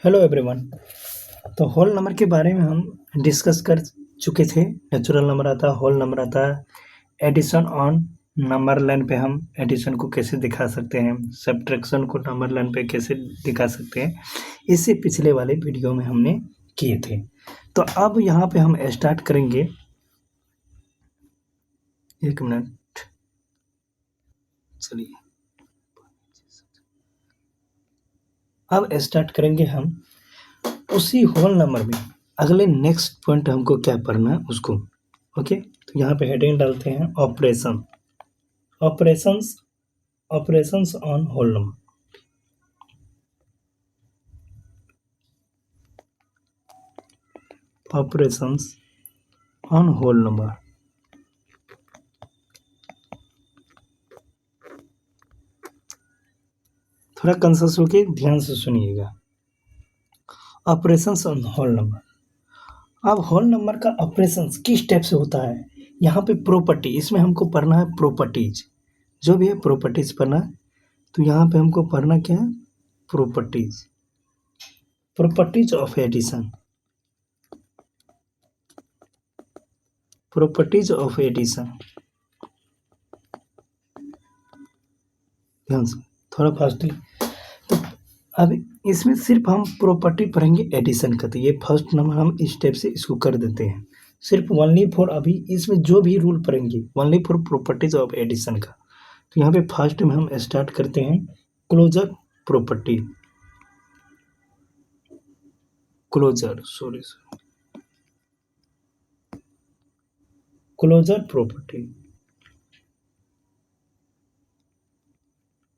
Hello everyone. तो whole number के बारे में हम डिस्कस कर चुके थे। नेचुरल नंबर आता है, होल नंबर आता है, एडिशन ऑन नंबर लाइन पे हम एडिशन को कैसे दिखा सकते हैं, सब्ट्रैक्शन को नंबर लाइन पे कैसे दिखा सकते हैं, इससे पिछले वाले वीडियो में हमने किए थे। तो अब यहाँ पे हम स्टार्ट करेंगे। एक मिनट, चलिए अब स्टार्ट करेंगे हम उसी होल नंबर में अगले नेक्स्ट पॉइंट हमको क्या पढ़ना है उसको। ओके, तो यहाँ पे हेडिंग डालते हैं operation, operations, operations on whole number. Operations on whole number. थोड़ा कंसस होके ध्यान से सुनिएगा। Operations on whole number. अब होल नंबर का ऑपरेशंस किस टाइप से होता है, यहाँ पे प्रॉपर्टी, इसमें हमको पढ़ना है प्रॉपर्टीज, जो भी है प्रॉपर्टीज पढ़ना है। तो यहाँ पे हमको पढ़ना क्या है, properties, properties of addition, properties of addition. ध्यान से, थोड़ा फास्टली। तो अब इसमें सिर्फ हम प्रॉपर्टी पढ़ेंगे एडिशन का। तो ये फर्स्ट नंबर हम इस टाइप से इसको कर देते हैं, सिर्फ ओनली फॉर अभी इसमें जो भी रूल पढ़ेंगे only for properties of addition का। तो यहाँ पे फर्स्ट में हम स्टार्ट करते हैं closure property, closure closure property,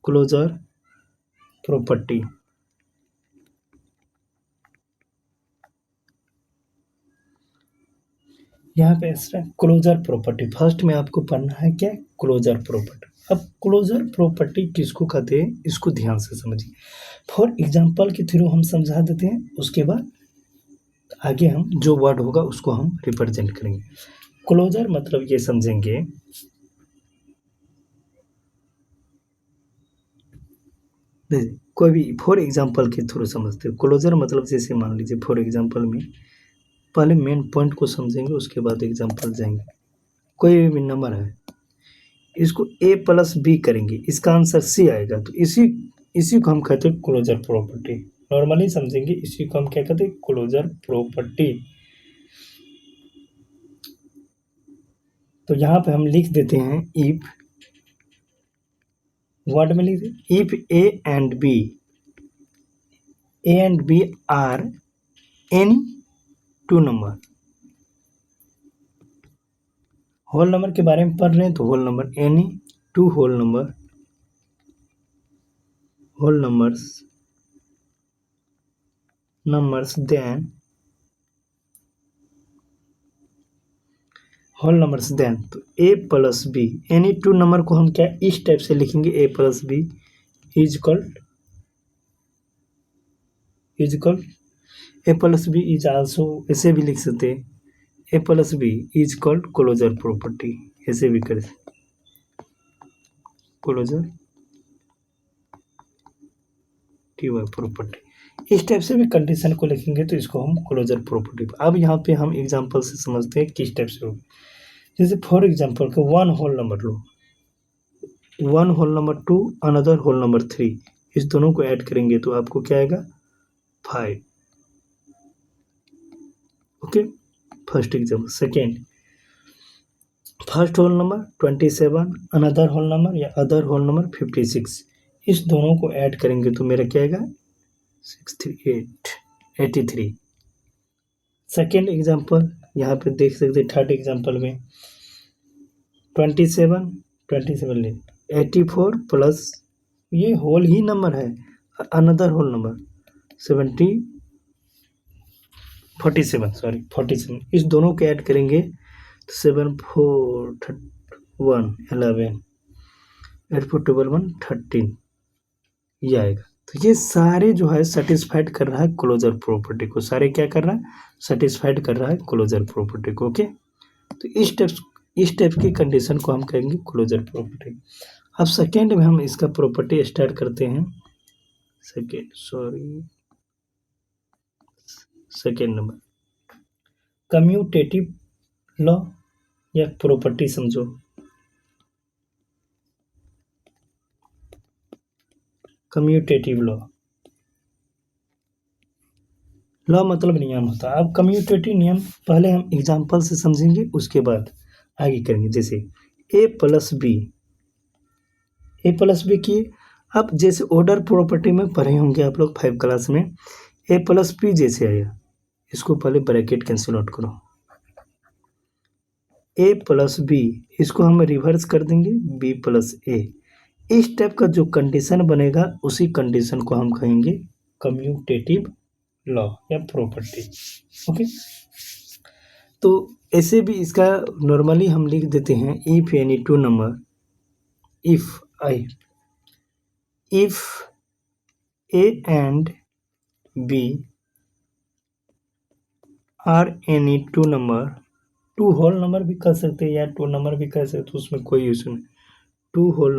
closure property. यहाँ पे क्लोजर प्रॉपर्टी फर्स्ट में आपको पढ़ना है क्या, क्लोजर प्रॉपर्टी। अब क्लोजर प्रॉपर्टी किसको कहते हैं इसको ध्यान से समझिए। फॉर एग्जांपल के थ्रू हम समझा देते हैं, उसके बाद आगे हम जो वर्ड होगा उसको हम रिप्रेजेंट करेंगे। क्लोजर मतलब ये समझेंगे, कोई भी फॉर एग्जांपल के थ्रू समझते हो। क्लोजर मतलब जैसे मान लीजिए फॉर एग्जांपल में पहले मेन पॉइंट को समझेंगे, उसके बाद एग्जांपल जाएंगे। कोई भी नंबर है, इसको a प्लस बी करेंगे, इसका आंसर c आएगा। तो इसी को हम कहते हैं क्लोजर प्रॉपर्टी। नॉर्मली समझेंगे, इसी को हम क्या कहते हैं, क्लोजर प्रॉपर्टी। तो यहाँ पे हम लिख देते हैं इफ, वर्ड में लिख देते if a and b are any two number. Whole number के बारे में पढ़ रहे हैं तो whole number, any two whole number, whole numbers then whole numbers then. तो a plus B, any two number को हम क्या इस टाइप से लिखेंगे, a plus B is equal A plus B is also, ऐसे भी लिख सकते हैं, A plus B is called closure property, ऐसे भी कर क्लोजर प्रॉपर्टी। इस टाइप से भी कंडीशन को लिखेंगे तो इसको हम क्लोजर प्रॉपर्टी। अब यहाँ पे हम एग्जांपल से समझते हैं किस टाइप से होगा। जैसे फॉर एग्जांपल का वन होल नंबर लो, one whole number two, another whole number three, इस दोनों को ऐड करेंगे तो आपको क्या आएगा, 5। Okay, first example. Second, first whole number 27, another whole number या अदर होल नंबर 56, इस दोनों को ऐड करेंगे तो मेरा क्या आएगा, 83। सेकेंड एग्जाम्पल यहाँ पे देख सकते, थर्ड एग्जाम्पल में 27 ले 84 प्लस, ये होल ही नंबर है, अनदर होल नंबर 47, इस दोनों को ऐड करेंगे तो 7 4 1 11 8 4 12 1 13, ये आएगा। तो ये सारे जो है सेटिस्फाइड कर रहा है क्लोजर प्रॉपर्टी को, सारे क्या कर रहा है, सेटिस्फाइड कर रहा है क्लोजर प्रॉपर्टी को। ओके, तो इस टाइप की कंडीशन को हम कहेंगे क्लोजर प्रॉपर्टी। अब सेकेंड में हम इसका प्रॉपर्टी स्टार्ट करते हैं। सेकेंड नंबर कम्यूटेटिव लॉ या प्रॉपर्टी समझो। कम्यूटेटिव लॉ, लॉ मतलब नियम होता है। अब कम्यूटेटिव नियम पहले हम एग्जाम्पल से समझेंगे, उसके बाद आगे करेंगे। जैसे ए प्लस बी की, अब जैसे ऑर्डर प्रॉपर्टी में पढ़े होंगे आप लोग 5 क्लास में, ए प्लस बी जैसे आया, इसको पहले ब्रैकेट कैंसिल आउट करो। ए प्लस बी, इसको हम रिवर्स कर देंगे बी प्लस ए। इस टाइप का जो कंडीशन बनेगा उसी कंडीशन को हम कहेंगे कम्यूटेटिव लॉ या प्रॉपर्टी। ओके, तो ऐसे भी इसका नॉर्मली हम लिख देते हैं if any two number, if A and B are any two number, two whole number भी कह सकते हैं या टू नंबर भी कह सकते, उसमें कोई इशू नहीं। टू होल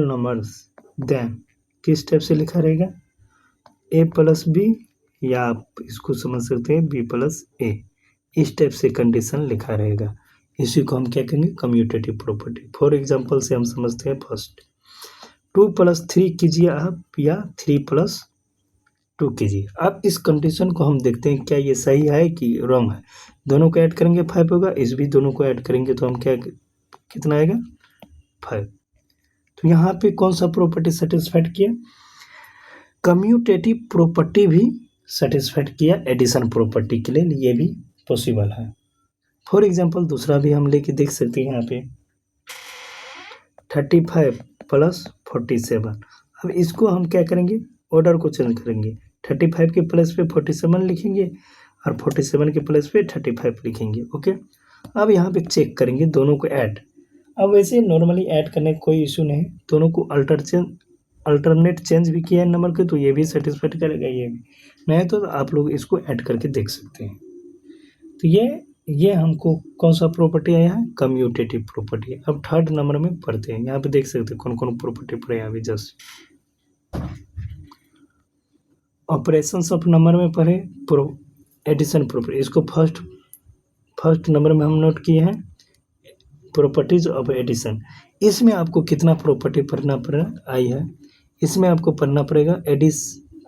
नंबर्स देन किस टाइप से लिखा रहेगा, ए प्लस बी, या आप इसको समझ सकते हैं बी प्लस ए, इस टाइप से कंडीशन लिखा रहेगा। इसी को हम क्या कहेंगे कम्यूटेटिव प्रॉपर्टी। फॉर एग्जांपल से हम समझते हैं फर्स्ट, 2+3 कीजिए आप, या 3+2 कीजिए। अब इस कंडीशन को हम देखते हैं क्या ये सही है कि रॉन्ग है। दोनों को ऐड करेंगे 5 होगा, इस भी दोनों को ऐड करेंगे तो हम क्या, कितना आएगा 5। तो यहाँ पे कौन सा प्रॉपर्टी सेटिस्फाइड किया, कम्यूटेटिव प्रॉपर्टी भी सेटिस्फाइड किया एडिशन प्रॉपर्टी के लिए, ये भी पॉसिबल है। फॉर एग्जांपल दूसरा भी हम लेके देख सकते हैं। यहाँ पे 35 + 47, अब इसको हम क्या करेंगे, ऑर्डर को चेंज करेंगे। 35 के प्लेस पे 47 लिखेंगे और 47 के प्लेस पे 35 लिखेंगे। ओके, अब यहाँ पे चेक करेंगे दोनों को ऐड। अब वैसे नॉर्मली ऐड करने का कोई इशू नहीं, दोनों को अल्टरनेट चेंज भी किया है नंबर के, तो ये भी सेटिस्फाइड करेगा, ये भी नहीं तो आप लोग इसको ऐड करके देख सकते हैं। तो ये हमको कौन सा प्रॉपर्टी आया है, कम्यूटेटिव प्रॉपर्टी। अब थर्ड नंबर में पढ़ते हैं, यहाँ पे देख सकते हैं कौन कौन प्रॉपर्टी पढ़े अभी जस्ट। ऑपरेशंस ऑफ नंबर में पढ़े एडिशन प्रॉपर्टी, इसको फर्स्ट नंबर में हम नोट किए हैं प्रॉपर्टीज ऑफ एडिशन। इसमें आपको कितना प्रॉपर्टी पढ़ना आई है, इसमें आपको पढ़ना पड़ेगा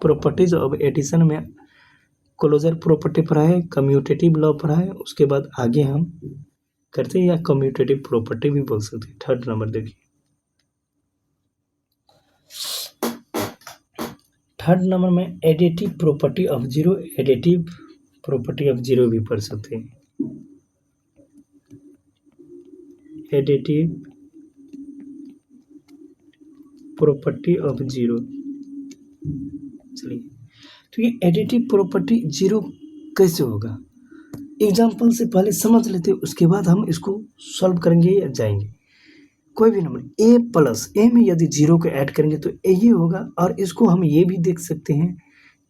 प्रॉपर्टीज ऑफ एडिशन में क्लोजर प्रॉपर्टी पढ़ा है, कम्यूटेटिव लॉ पढ़ा है, उसके बाद आगे हम करते हैं, या कम्यूटेटिव प्रॉपर्टी भी बोल सकते हैं। थर्ड नंबर देखिए, थर्ड नंबर में additive property of zero, additive property of zero भी पढ़ सकते हैं। एडिटिव प्रॉपर्टी ऑफ जीरो, चलिए, तो ये एडिटिव प्रॉपर्टी जीरो कैसे होगा, एग्जाम्पल से पहले समझ लेते हैं, उसके बाद हम इसको सॉल्व करेंगे या जाएंगे। कोई भी नंबर ए प्लस ए में यदि जीरो को ऐड करेंगे तो ए ही होगा, और इसको हम ये भी देख सकते हैं,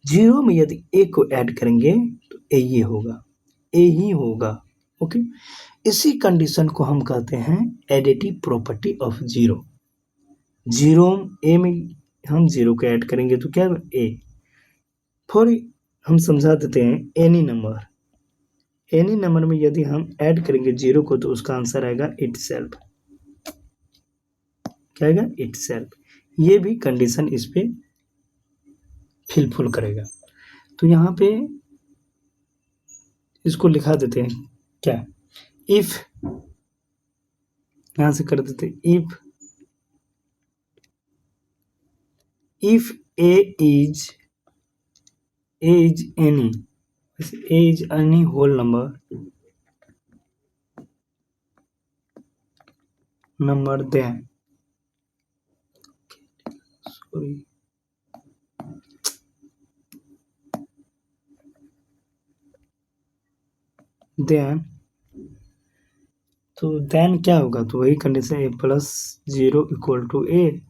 जीरो में यदि ए को ऐड करेंगे तो ए ही होगा, ए ही होगा। ओके, इसी कंडीशन को हम कहते हैं additive property of zero. Zero A में हम जीरो को ऐड करेंगे तो क्या ए, फॉर हम समझा देते हैं, एनी नंबर में यदि हम ऐड करेंगे जीरो को तो उसका आंसर आएगा इटसेल्फ। क्या आएगा, इटसेल्फ। ये भी कंडीशन इस पे फिलफुल करेगा। तो यहाँ पे इसको लिखा देते हैं क्या, इफ, यहाँ से कर देते if A is any whole number then, तो देन क्या होगा, तो वही condition A plus zero equal to A,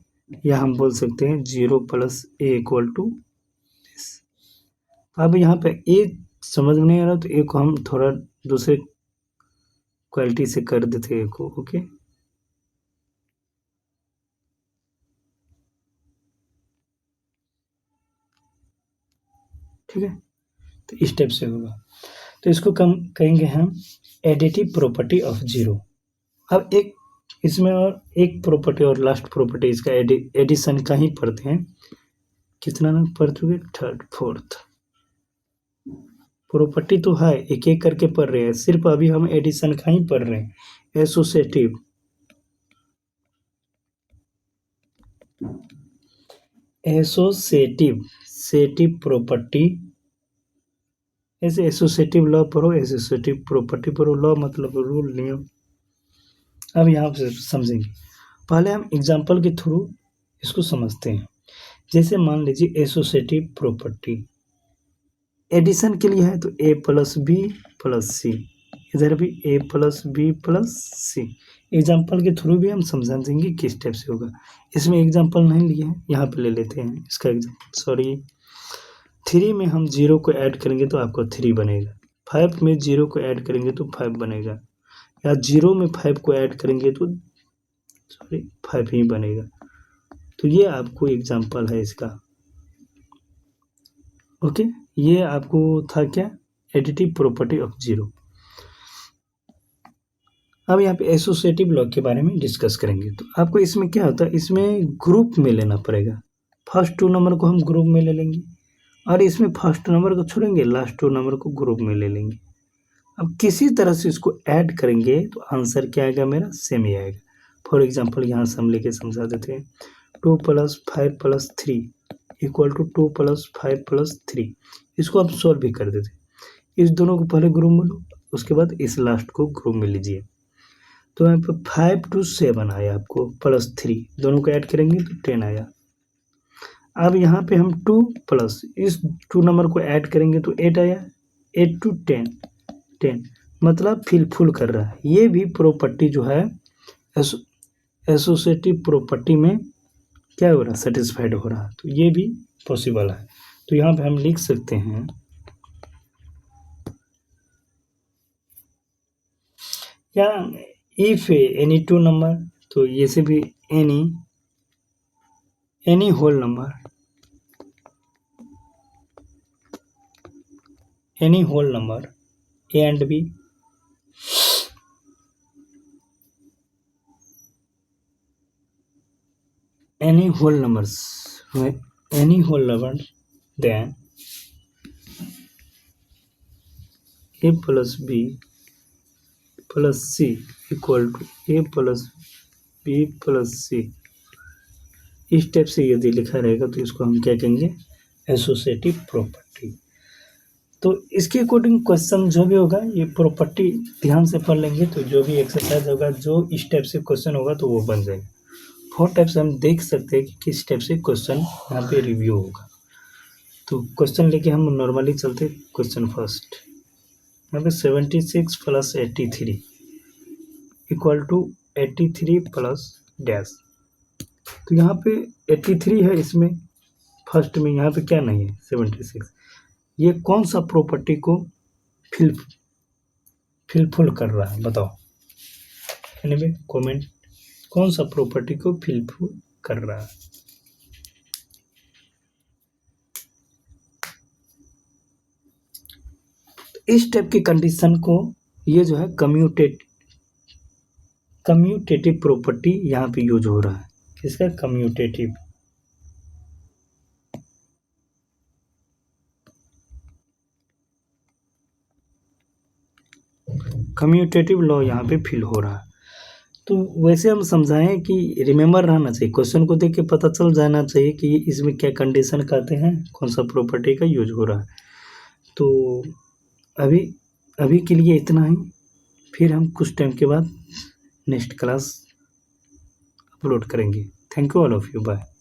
या हम बोल सकते हैं 0 + a इक्वल टू दिस। अब यहाँ पे ए समझ में नहीं आ रहा तो ए को हम थोड़ा दूसरे क्वालिटी से कर देते हैं को। ओके, ठीक है, तो इस टाइप से होगा। तो इसको कम कहेंगे हम एडिटिव प्रॉपर्टी ऑफ जीरो। अब एक इसमें और एक प्रॉपर्टी और लास्ट प्रॉपर्टी इसका एडिशन का ही पढ़ते हैं। कितना नंबर पढ़ चुके? थर्ड फोर्थ प्रॉपर्टी तो है, एक एक करके पढ़ रहे हैं, सिर्फ अभी हम एडिशन का ही पढ़ रहे हैं। एसोसिएटिव सेटिव प्रॉपर्टी, ऐसे एसोसिएटिव लॉ पढ़ो, एसोसिएटिव प्रॉपर्टी पढ़ो, लॉ मतलब रूल नियम। अब यहाँ से समझेंगे, पहले हम एग्जांपल के थ्रू इसको समझते हैं। जैसे मान लीजिए एसोसिएटिव प्रॉपर्टी एडिशन के लिए है, तो a plus B plus C, इधर भी a plus B plus C. Example के थ्रू भी हम समझा देंगे किस टाइप से होगा। इसमें एग्जाम्पल नहीं लिए हैं, यहाँ पे ले लेते हैं इसका एग्जाम्पल। सॉरी, 3 में हम 0 को ऐड करेंगे तो आपको 3 बनेगा, 5 में 0 को ऐड करेंगे तो 5 बनेगा, या 0 में 5 को ऐड करेंगे तो 5 ही बनेगा। तो ये आपको एग्जाम्पल है इसका। ओके, ये आपको था क्या? Additive property of zero. अब यहाँ पे एसोसिएटिव लॉ के बारे में डिस्कस करेंगे। तो आपको इसमें क्या होता है, इसमें ग्रुप में लेना पड़ेगा। फर्स्ट 2 नंबर को हम ग्रुप में ले लेंगे, और इसमें फर्स्ट नंबर को छोड़ेंगे, लास्ट 2 नंबर को ग्रुप में ले लेंगे। अब किसी तरह से इसको ऐड करेंगे तो आंसर क्या आएगा मेरा? सेम ही आएगा। फॉर एग्जाम्पल यहाँ से हम लेके समझा देते हैं, 2 + 5 + 3 इक्वल टू 2 + 5 + 3। इसको आप सॉल्व भी कर देते। इस दोनों को पहले ग्रुप में लो, उसके बाद इस लास्ट को ग्रुप में लीजिए। तो यहाँ पे 5 to 7 आया आपको, प्लस 3, दोनों को ऐड करेंगे तो 10 आया। अब यहाँ पे हम 2 प्लस इस 2 नंबर को ऐड करेंगे तो 8 आया, 8 to 10 मतलब फुल कर रहा है। ये भी प्रॉपर्टी जो है एसोसिएटिव प्रॉपर्टी में क्या हो रहा है? सेटिस्फाइड हो रहा है। तो ये भी पॉसिबल है। तो यहाँ पे हम लिख सकते हैं, या इफ एनी 2 नंबर, तो ये से भी any whole number, A and B, any whole numbers then a plus b plus c equal to a plus b plus c। इस टाइप से यदि लिखा रहेगा तो इसको हम क्या कहेंगे? Associative property. तो इसके अकॉर्डिंग क्वेश्चन जो भी होगा, ये प्रॉपर्टी ध्यान से पढ़ लेंगे तो जो भी एक्सरसाइज होगा, जो इस टाइप से क्वेश्चन होगा तो वो बन जाएगा। 4 टाइप से हम देख सकते हैं कि किस टाइप से क्वेश्चन यहाँ पे रिव्यू होगा। तो क्वेश्चन लेके हम नॉर्मली चलते। क्वेश्चन फर्स्ट, यहाँ पे 76 + 83 इक्वल टू 83 प्लस डैश। तो यहाँ पे 83 है, इसमें फर्स्ट में यहाँ पे क्या नहीं है? 76। ये कौन सा प्रॉपर्टी को फिलफुल कर रहा है बताओ? एनीवे कमेंट, कौन सा प्रॉपर्टी को फिलफुल कर रहा है? इस टाइप की कंडीशन को ये जो है कम्यूटेटिव प्रॉपर्टी यहाँ पे यूज हो रहा है। किसका? कम्यूटेटिव लॉ यहाँ पे फिल हो रहा है। तो वैसे हम समझाएं कि रिमेंबर रहना चाहिए, क्वेश्चन को देख के पता चल जाना चाहिए कि इसमें क्या कंडीशन कहते हैं, कौन सा प्रॉपर्टी का यूज हो रहा है। तो अभी के लिए इतना ही, फिर हम कुछ टाइम के बाद नेक्स्ट क्लास अपलोड करेंगे। Thank you all of you, bye.